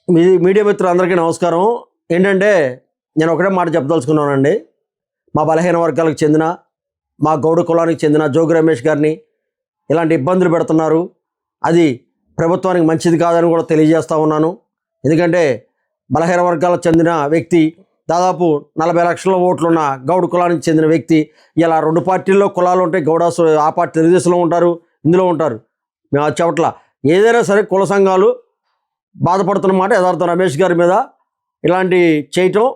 Media మిత్రులందరికీ నమస్కారం. ఏంటంటే నేను ఒకటే మాట చెప్పదలుచుకున్నానండి. మా బలహీన వర్గాలకు చెందిన మా గౌడ కులానికి చెందిన జోగి రమేష్ గారిని ఇలాంటి ఇబ్బందులు పెడుతున్నారు. అది ప్రభుత్వానికి మంచిది కాదని కూడా తెలియజేస్తూ ఉన్నాను. ఎందుకంటే బలహీన వర్గాలకు చెందిన వ్యక్తి, దాదాపు 40 లక్షల ఓట్లున్న గౌడ కులానికి చెందిన వ్యక్తి ఇలా 2 పార్టీల్లో కులాలు ఉంటాయి. గౌడాసు ఆ పార్టీ తెలుగుదేశంలో ఉంటారు, ఇందులో ఉంటారు. మేము అది చెప్పట్ల. ఏదైనా సరే కుల సంఘాలు బాధపడుతున్నమాట యథార్థం. రమేష్ గారి మీద ఇలాంటి చేయటం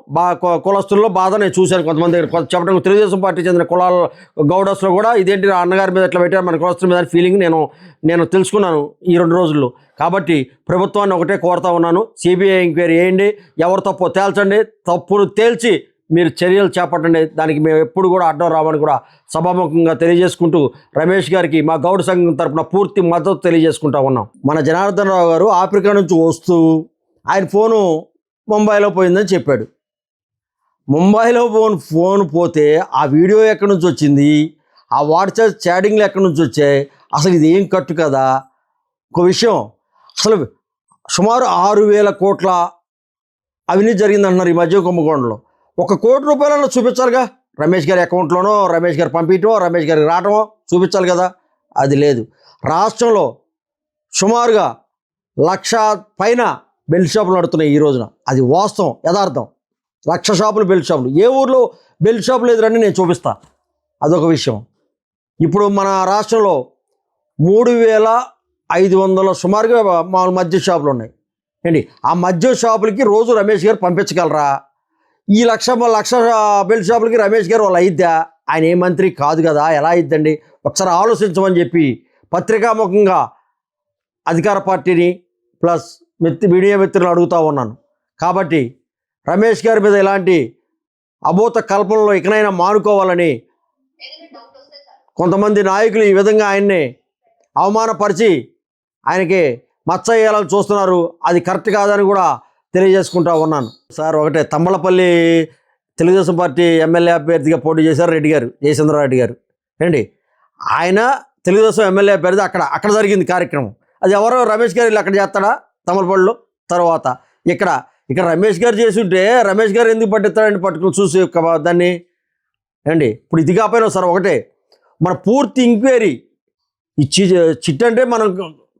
కులస్తుల్లో బాధ నేను చూశాను. కొంతమంది చెప్పడం తెలుగుదేశం పార్టీ చెందిన కులాల గౌడస్లో కూడా ఇదేంటి అన్నగారి మీద ఇట్లా పెట్టారు మన కులస్తుల మీద ఫీలింగ్ నేను తెలుసుకున్నాను ఈ 2 రోజుల్లో. కాబట్టి ప్రభుత్వాన్ని ఒకటే కోరుతా ఉన్నాను, సిబిఐ ఎంక్వైరీ వేయండి, ఎవరు తప్పో తేల్చండి, తప్పును తేల్చి మీరు చర్యలు చేపట్టండి. దానికి మేము ఎప్పుడు కూడా అడ్డం రావని కూడా సభాముఖంగా తెలియజేసుకుంటూ రమేష్ గారికి మా గౌడ సంఘం తరఫున పూర్తి మద్దతు తెలియజేసుకుంటా ఉన్నాం. మన జనార్దన్ రావు గారు ఆఫ్రికా నుంచి వస్తూ ఆయన ఫోను ముంబైలో పోయిందని చెప్పాడు. ముంబైలో ఫోన్ పోతే ఆ వీడియో ఎక్కడి నుంచి వచ్చింది, ఆ వాట్సాప్ చాటింగ్లు ఎక్కడి నుంచి వచ్చాయి, అసలు ఇది ఏం కట్టు కదా. ఒక విషయం, అసలు సుమారు 6,000 కోట్ల అవినీతి జరిగిందంటున్నారు ఈ మధ్య కుంభకోణంలో. 1 కోటి రూపాయలను చూపించాలిగా. రమేష్ గారి అకౌంట్లోనో, రమేష్ గారు పంపించమో, రమేష్ గారికి రావటమో చూపించాలి కదా. అది లేదు. రాష్ట్రంలో సుమారుగా 1,00,000 పైన బెల్ట్ షాపులు నడుతున్నాయి ఈ రోజున. అది వాస్తవం, యథార్థం. 1,00,000 షాపులు, బెల్ట్ షాపులు. ఏ ఊర్లో బెల్ట్ షాపులు ఎదురని నేను చూపిస్తా. అదొక విషయం. ఇప్పుడు మన రాష్ట్రంలో 3,500 సుమారుగా మామూలు మద్యం షాపులు ఉన్నాయి ఏంటి. ఆ మద్యం షాపులకి రోజు రమేష్ గారు పంపించగలరా? ఈ 1,00,000 బెల్ట్ షాపులకి రమేష్ గారు వాళ్ళు అయిద్దా? ఆయన ఏ మంత్రి కాదు కదా, ఎలా అయిద్దండి? ఒకసారి ఆలోచించమని చెప్పి పత్రికాముఖంగా అధికార పార్టీని ప్లస్ మీడియా మిత్రులు అడుగుతూ ఉన్నాను. కాబట్టి రమేష్ గారి మీద ఇలాంటి అభూత కల్పనలో ఇకనైనా మానుకోవాలని కొంతమంది నాయకులు ఈ విధంగా ఆయన్ని అవమానపరిచి ఆయనకి మచ్చ వేయాలని చూస్తున్నారు. అది కరెక్ట్ కాదని కూడా తెలియజేసుకుంటా ఉన్నాను. సార్, ఒకటే తంబలపల్లి తెలుగుదేశం పార్టీ ఎమ్మెల్యే అభ్యర్థిగా పోటీ చేశారు రెడ్డి గారు, జయచంద్రారెడ్డి గారు ఏంటి. ఆయన తెలుగుదేశం ఎమ్మెల్యే అభ్యర్థి అక్కడ జరిగింది కార్యక్రమం. అది ఎవరో రమేష్ గారు అక్కడ చేస్తాడా తమలపల్లిలో? తర్వాత ఇక్కడ రమేష్ గారు చేసి ఉంటే రమేష్ గారు ఎందుకు పట్టిస్తాడని పట్టుకుని చూసి దాన్ని అండి. ఇప్పుడు ఇది కాకపోయినా సార్, ఒకటే మన పూర్తి ఎంక్వైరీ ఇచ్చి చిట్ అంటే మనం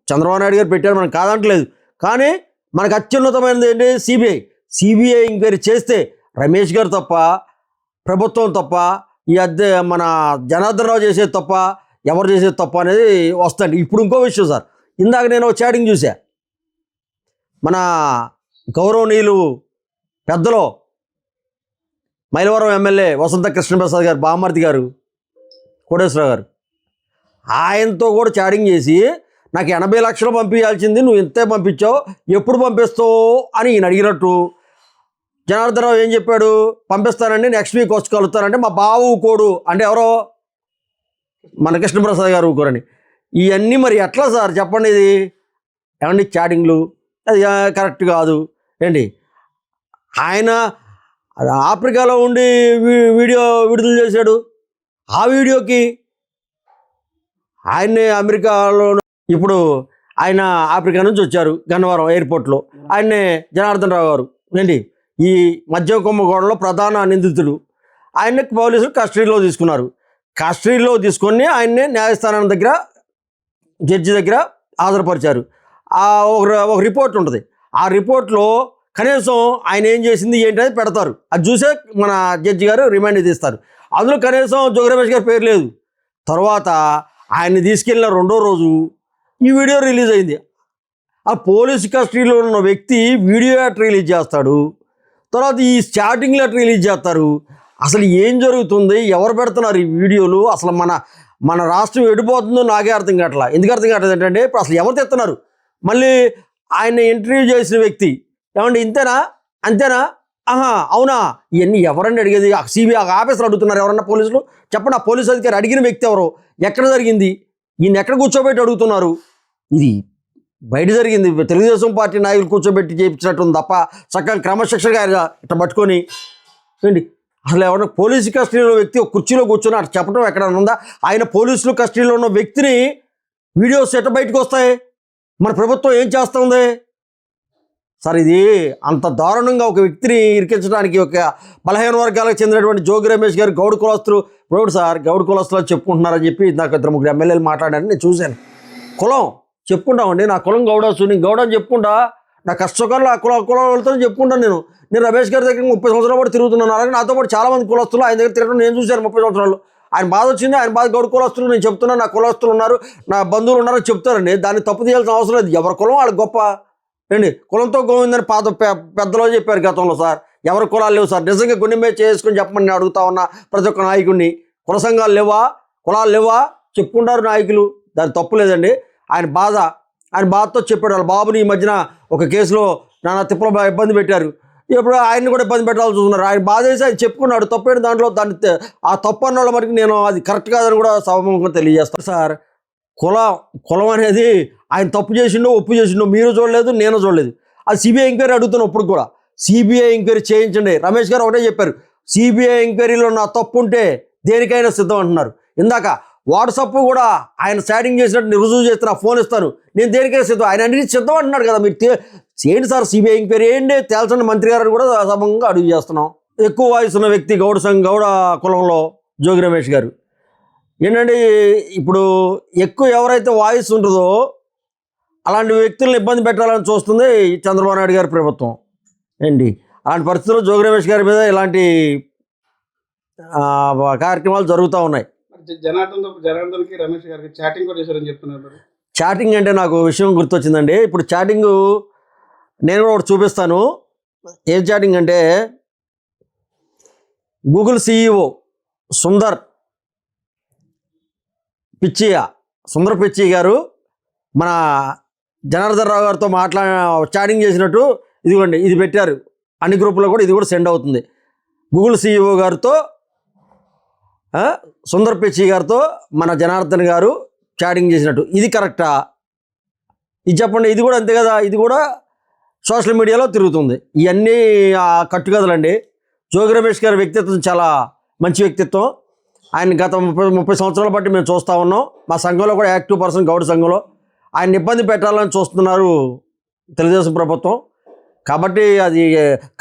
చంద్రబాబు నాయుడు గారు పెట్టారు, మనం కాదంటలేదు. కానీ మనకు అత్యున్నతమైనది ఏంటి? సిబిఐ ఎంక్వైరీ చేస్తే రమేష్ గారు తప్ప, ప్రభుత్వం తప్ప, ఈ మన జనార్దన్ రావు చేసేది తప్ప, ఎవరు చేసేది తప్ప అనేది వస్తుంది. ఇప్పుడు ఇంకో విషయం సార్, ఇందాక నేను చాటింగ్ చూసా. మన గౌరవనీయులు పెద్దలో మైలవరం ఎమ్మెల్యే వసంత కృష్ణప్రసాద్ గారు బామ్మర్ది గారు, కోటేశ్వరరావు గారు, ఆయనతో కూడా చాటింగ్ చేసి నాకు 80 లక్షలు పంపించాల్సింది నువ్వు ఇంతే పంపించావు, ఎప్పుడు పంపిస్తావు అని ఈయన అడిగినట్టు జనార్దన్ రావు ఏం చెప్పాడు? పంపిస్తానండి, నెక్స్ట్ వీక్ వచ్చి కలుస్తానంటే మా బావు కోడు అంటే ఎవరో మన కృష్ణప్రసాద్ గారు ఊకోరని. ఇవన్నీ మరి ఎట్లా సార్ చెప్పండి? ఇది ఏమండి చాటింగ్లు? అది కరెక్ట్ కాదు ఏంటి. ఆయన ఆఫ్రికాలో ఉండి వీడియో విడుదల చేశాడు. ఆ వీడియోకి ఆయన్ని అమెరికాలో, ఇప్పుడు ఆయన ఆఫ్రికా నుంచి వచ్చారు గన్నవరం ఎయిర్పోర్ట్లో. ఆయన్నే జనార్దన్ రావు గారు ఏంటి ఈ మద్యం కుంభకోణంలో ప్రధాన నిందితుడు. ఆయన్ని పోలీసులు కస్టడీలో తీసుకున్నారు. కస్టడీలో తీసుకొని ఆయన్ని న్యాయస్థానం దగ్గర, జడ్జి దగ్గర హాజరుపరిచారు. ఒక రిపోర్ట్ ఉంటుంది. ఆ రిపోర్ట్లో కనీసం ఆయన ఏం చేసింది ఏంటనేది పెడతారు. అది చూసే మన జడ్జి గారు రిమాండ్ తీస్తారు. అందులో కనీసం జోగి రమేష్ గారి పేరు లేదు. తర్వాత ఆయన్ని తీసుకెళ్ళిన 2వ రోజు ఈ వీడియో రిలీజ్ అయింది. ఆ పోలీసు కస్టడీలో ఉన్న వ్యక్తి వీడియో ఎట్లా రిలీజ్ చేస్తాడు? తర్వాత ఈ చాటింగ్లు ఎట్లా రిలీజ్ చేస్తారు? అసలు ఏం జరుగుతుంది? ఎవరు పెడుతున్నారు ఈ వీడియోలు? అసలు మన రాష్ట్రం ఎడిపోతుందో నాకే అర్థం కావట్లా. ఎందుకు అర్థం కావట్లేదు ఏంటంటే, ఇప్పుడు అసలు ఎవరు తెస్తున్నారు? మళ్ళీ ఆయన ఇంటర్వ్యూ చేసిన వ్యక్తి ఏమండి ఇంతేనా, అంతేనా, ఆహా అవునా, ఇవన్నీ ఎవరన్నా అడిగేది? సిబిఐ ఆఫీసర్లు అడుగుతున్నారు ఎవరన్నా? పోలీసులు చెప్పండి. ఆ పోలీసు అధికారి అడిగిన వ్యక్తి ఎవరు? ఎక్కడ జరిగింది? ఈయన ఎక్కడ కూర్చోబెట్టి అడుగుతున్నారు? ఇది బయట జరిగింది. తెలుగుదేశం పార్టీ నాయకులు కూర్చోబెట్టి చేయించినట్టుంది తప్ప చక్కగా క్రమశిక్షణగా ఇట్లా పట్టుకొని ఏంటి. అసలు ఎవరైనా పోలీసు కస్టడీలో వ్యక్తి ఒక కుర్చీలో కూర్చొని అట్లా చెప్పడం ఎక్కడన్నా ఉందా? ఆయన పోలీసులు కస్టడీలో ఉన్న వ్యక్తిని వీడియోస్ ఎట్లా బయటకు వస్తాయి? మన ప్రభుత్వం ఏం చేస్తుంది? సార్ ఇది అంత దారుణంగా ఒక వ్యక్తిని ఇరికించడానికి ఒక బలహీన వర్గాలకు చెందినటువంటి జోగి రమేష్ గారు గౌడ్ కులస్తులు ఇప్పుడు సార్ గౌడ్ కులస్తులు చెప్పుకుంటున్నారని చెప్పి నాకు 2-3 ఎమ్మెల్యేలు మాట్లాడారని నేను చూశాను. కులం చెప్పుకుంటామండి, నా కులం గౌడసు, నేను గౌడ అని చెప్పుకుంటా, నా కష్టకాలు ఆ కులాలతో చెప్పుకుంటాను. నేను రమేష్ గారి దగ్గర 30 సంవత్సరాలు పాటు తిరుగుతున్నాను. అలాగే నాతో పాటు చాలామంది కులస్తులు ఆయన దగ్గర తిరగడం నేను చూశాను 30 సంవత్సరాలు. ఆయన బాధ వచ్చింది, ఆయన బాధ గౌడ కులస్తులు నేను చెప్తున్నా, నా కులస్తులు ఉన్నారు, నా బంధువులు ఉన్నారని చెప్తారండి. దాన్ని తప్పు తీయాల్సిన అవసరం లేదు. ఎవరి కులం వాళ్ళకి గొప్ప అండి. కులంతో గోవిందని పెద్దలో చెప్పారు గతంలో. సార్ ఎవరి కులాలు లేవు సార్, నిజంగా గుండె మీద చేసుకుని చెప్పమని నేను అడుగుతా ఉన్నా ప్రతి ఒక్క నాయకుడిని. కుల సంఘాలు లేవా, కులాలు లేవా చెప్పుకుంటారు నాయకులు, దాని తప్పు లేదండి. ఆయన బాధతో చెప్పాడు. వాళ్ళ బాబుని ఈ మధ్యన ఒక కేసులో నానా తిప్పలో ఇబ్బంది పెట్టారు. ఇప్పుడు ఆయన్ని కూడా ఇబ్బంది పెట్టాల్సి చూస్తున్నారు. ఆయన బాధ చేసి ఆయన చెప్పుకున్నాడు, తప్పేంటి దాంట్లో. దాన్ని ఆ తప్పు అన్న వాళ్ళ మటుకు నేను అది కరెక్ట్ కాదని కూడా సభముఖంగా తెలియజేస్తాను. సార్ కులం అనేది ఆయన తప్పు చేసిండో ఒప్పు చేసిండో మీరు చూడలేదు, నేను చూడలేదు. అది సిబిఐ ఎంక్వైరీ అడుగుతున్నాం. ఇప్పుడు కూడా సిబిఐ ఎంక్వైరీ చేయించండి. రమేష్ గారు ఒకటే చెప్పారు, సిబిఐ ఎంక్వైరీలో నా తప్పు ఉంటే దేనికైనా సిద్ధం అంటున్నారు. ఇందాక వాట్సాప్ కూడా ఆయన చాటింగ్ చేసినట్టు రుజువు చేస్తే నా ఫోన్ ఇస్తాను, నేను దేనికైనా సిద్ధం, ఆయన అన్నిటి సిద్ధం అంటున్నాడు కదా. మీరు ఏంటి సార్ సిబిఐ ఎంక్వైరీ ఏంటి తేల్చండి మంత్రి గారిని కూడా సమంగా అడుగు చేస్తున్నాం. ఎక్కువ వాయిస్ ఉన్న వ్యక్తి గౌడ కులంలో జోగి రమేష్ గారు ఏంటంటే, ఇప్పుడు ఎక్కువ ఎవరైతే వాయిస్ ఉంటుందో అలాంటి వ్యక్తులను ఇబ్బంది పెట్టాలని చూస్తుంది చంద్రబాబు నాయుడు గారి ప్రభుత్వం ఏంటి. అలాంటి పరిస్థితుల్లో జోగి రమేష్ గారి మీద ఇలాంటి కార్యక్రమాలు జరుగుతూ ఉన్నాయి. జనార్దన్కి రమేష్ గారికి చాటింగ్ కూడా చేశారని చెప్తున్నారు. చాటింగ్ అంటే నాకు విషయం గుర్తొచ్చిందండి. ఇప్పుడు చాటింగ్ నేను కూడా ఒకటి చూపిస్తాను. ఏం చాటింగ్ అంటే, గూగుల్ సిఇఓ సుందర్ పిచ్చయ్య గారు మన జనార్దన్ రావు గారితో చాటింగ్ చేసినట్టు ఇదిగోండి, ఇది పెట్టారు అన్ని గ్రూపుల్లో కూడా. ఇది కూడా సెండ్ అవుతుంది. గూగుల్ సిఇఓ గారితో సుందర్ పిచ్చయ్య గారితో మన జనార్దన్ గారు చాటింగ్ చేసినట్టు. ఇది కరెక్టా? ఇది చెప్పండి. ఇది కూడా అంతే కదా, ఇది కూడా సోషల్ మీడియాలో తిరుగుతుంది. ఇవన్నీ కట్టుకథలండి. జోగి రమేష్ గారి వ్యక్తిత్వం చాలా మంచి వ్యక్తిత్వం. ఆయన గత 30 సంవత్సరాల బట్టి మేము చూస్తూ ఉన్నాం. మా సంఘంలో కూడా యాక్టివ్ పర్సన్ గౌడ సంఘంలో. ఆయన ఇబ్బంది పెట్టాలని చూస్తున్నారు తెలుగుదేశం ప్రభుత్వం. కాబట్టి అది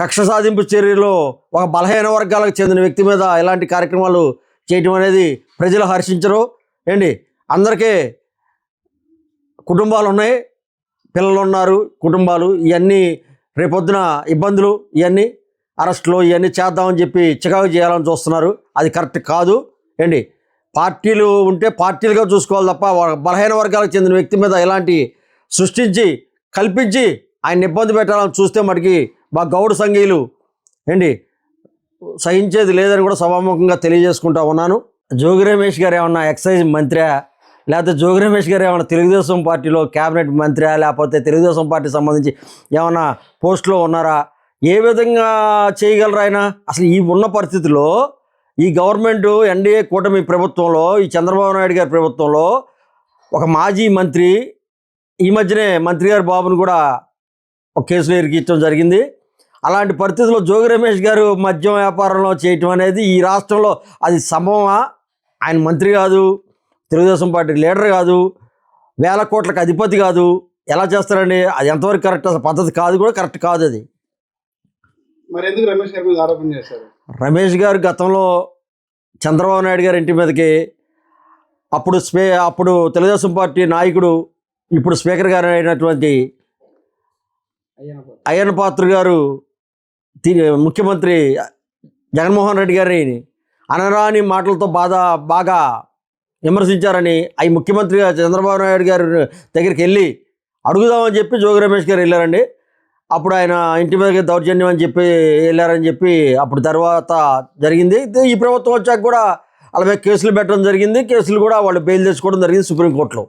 కక్ష సాధింపు చర్యలో ఒక బలహీన వర్గాలకు చెందిన వ్యక్తి మీద ఇలాంటి కార్యక్రమాలు చేయటం అనేది ప్రజలు హర్షించరు ఏంటి. అందరికీ కుటుంబాలు ఉన్నాయి, పిల్లలు ఉన్నారు, కుటుంబాలు. ఇవన్నీ రేపొద్దున ఇబ్బందులు, ఇవన్నీ అరెస్టులు ఇవన్నీ చేద్దామని చెప్పి చికాకు చేయాలని చూస్తున్నారు. అది కరెక్ట్ కాదు ఏంటి. పార్టీలు ఉంటే పార్టీలుగా చూసుకోవాలి తప్ప బలహీన వర్గాలకు చెందిన వ్యక్తి మీద ఇలాంటి సృష్టించి కల్పించి ఆయన ఇబ్బంది పెట్టాలని చూస్తే మటుకి మా గౌడ సంఘీయులు ఏంటి సహించేది లేదని కూడా సభాముఖంగా తెలియజేసుకుంటా ఉన్నాను. జోగి రమేష్ గారు ఏమన్నా ఎక్సైజ్ మంత్రి, లేకపోతే జోగి రమేష్ గారు ఏమైనా తెలుగుదేశం పార్టీలో క్యాబినెట్ మంత్రి, లేకపోతే తెలుగుదేశం పార్టీ సంబంధించి ఏమైనా పోస్టులో ఉన్నారా? ఏ విధంగా చేయగలరు ఆయన? అసలు ఈ ఉన్న పరిస్థితుల్లో ఈ గవర్నమెంట్ ఎన్డీఏ కూటమి ప్రభుత్వంలో, ఈ చంద్రబాబు నాయుడు గారి ప్రభుత్వంలో ఒక మాజీ మంత్రి ఈ మధ్యనే మంత్రి గారి బాబును కూడా ఒక కేసులో ఇరికించడం జరిగింది. అలాంటి పరిస్థితుల్లో జోగి రమేష్ గారు మద్యం వ్యాపారంలో చేయటం అనేది ఈ రాష్ట్రంలో అది సంభవమా? ఆయన మంత్రి కాదు, తెలుగుదేశం పార్టీ లీడర్ కాదు, 1000 కోట్లకు అధిపతి కాదు. ఎలా చేస్తారండి? అది ఎంతవరకు కరెక్ట్? అసలు పద్ధతి కాదు, కూడా కరెక్ట్ కాదు అది. మరి ఎందుకు రమేష్ గారి మీద ఆరోపణ చేశారు? రమేష్ గారు గతంలో చంద్రబాబు నాయుడు గారి ఇంటి మీదకి అప్పుడు తెలుగుదేశం పార్టీ నాయకుడు, ఇప్పుడు స్పీకర్ గారు అయినటువంటి అయ్యన్న పాత్ర గారు ముఖ్యమంత్రి జగన్మోహన్ రెడ్డి గారిని అనరాని మాటలతో బాగా విమర్శించారని అవి ముఖ్యమంత్రిగా చంద్రబాబు నాయుడు గారి దగ్గరికి వెళ్ళి అడుగుదామని చెప్పి జోగి రమేష్ గారు వెళ్ళారండి. అప్పుడు ఆయన ఇంటి మీదకి దౌర్జన్యం అని చెప్పి వెళ్ళారని చెప్పి అప్పుడు తర్వాత జరిగింది. ఈ ప్రభుత్వం వచ్చాక కూడా వాళ్ళ మీద కేసులు పెట్టడం జరిగింది. కేసులు కూడా వాళ్ళు బెయిల్ తెచ్చుకోవడం జరిగింది సుప్రీంకోర్టులో.